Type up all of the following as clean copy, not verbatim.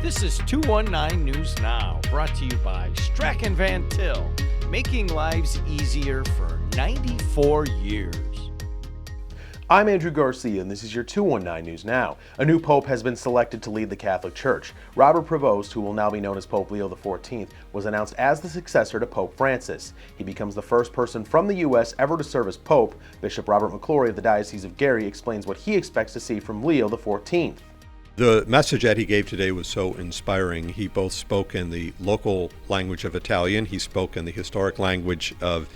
This is 219 News Now, brought to you by Strachan Van Til, making lives easier for 94 years. I'm Andrew Garcia, and this is your 219 News Now. A new pope has been selected to lead the Catholic Church. Robert Prevost, who will now be known as Pope Leo XIV, was announced as the successor to Pope Francis. He becomes the first person from the U.S. ever to serve as Pope. Bishop Robert McClory of the Diocese of Gary explains what he expects to see from Leo XIV. The message that he gave today was so inspiring. He both spoke in the local language of Italian, he spoke in the historic language of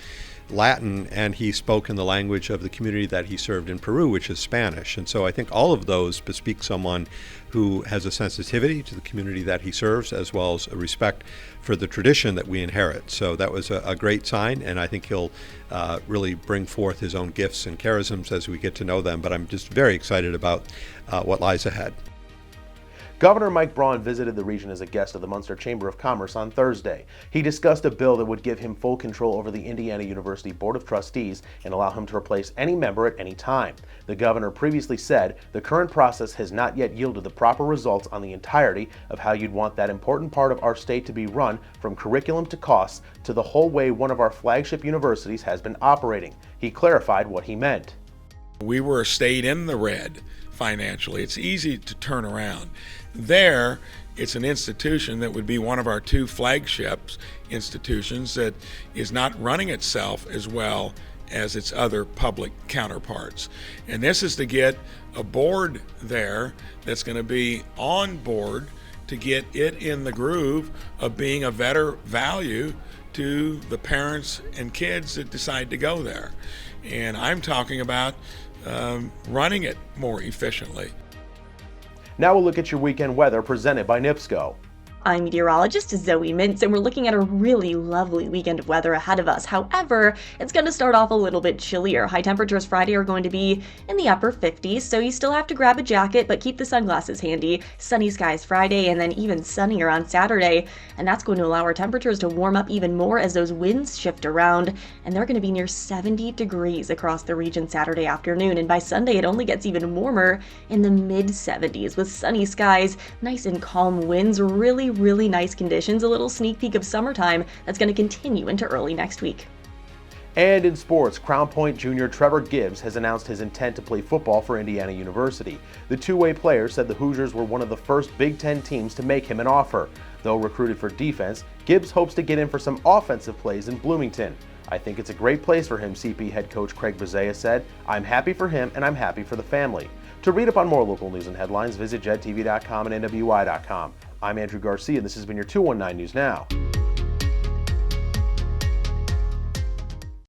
Latin, and he spoke in the language of the community that he served in Peru, which is Spanish. And so I think all of those bespeak someone who has a sensitivity to the community that he serves, as well as a respect for the tradition that we inherit. So that was a great sign, and I think he'll really bring forth his own gifts and charisms as we get to know them. But I'm just very excited about what lies ahead. Governor Mike Braun visited the region as a guest of the Munster Chamber of Commerce on Thursday. He discussed a bill that would give him full control over the Indiana University Board of Trustees and allow him to replace any member at any time. The governor previously said the current process has not yet yielded the proper results on the entirety of how you'd want that important part of our state to be run, from curriculum to costs to the whole way one of our flagship universities has been operating. He clarified what he meant. We were a state in the red financially. It's easy to turn around. There, it's an institution that would be one of our two flagships institutions that is not running itself as well as its other public counterparts. And this is to get a board there that's going to be on board to get it in the groove of being a better value to the parents and kids that decide to go there. And I'm talking about running it more efficiently. Now we'll look at your weekend weather presented by NIPSCO. I'm meteorologist Zoe Mintz, and we're looking at a really lovely weekend of weather ahead of us. However, it's going to start off a little bit chillier. High temperatures Friday are going to be in the upper 50s, so you still have to grab a jacket, but keep the sunglasses handy. Sunny skies Friday, and then even sunnier on Saturday, and that's going to allow our temperatures to warm up even more as those winds shift around, and they're going to be near 70 degrees across the region Saturday afternoon, and by Sunday it only gets even warmer in the mid-70s with sunny skies, nice and calm winds, really nice conditions, a little sneak peek of summertime that's going to continue into early next week. And in sports, Crown Point junior Trevor Gibbs has announced his intent to play football for Indiana University. The two-way player said the Hoosiers were one of the first Big Ten teams to make him an offer. Though recruited for defense, Gibbs hopes to get in for some offensive plays in Bloomington. I think it's a great place for him, CP head coach Craig Bozea said. I'm happy for him and I'm happy for the family. To read up on more local news and headlines, visit jedtv.com and nwi.com. I'm Andrew Garcia, and this has been your 219 News Now.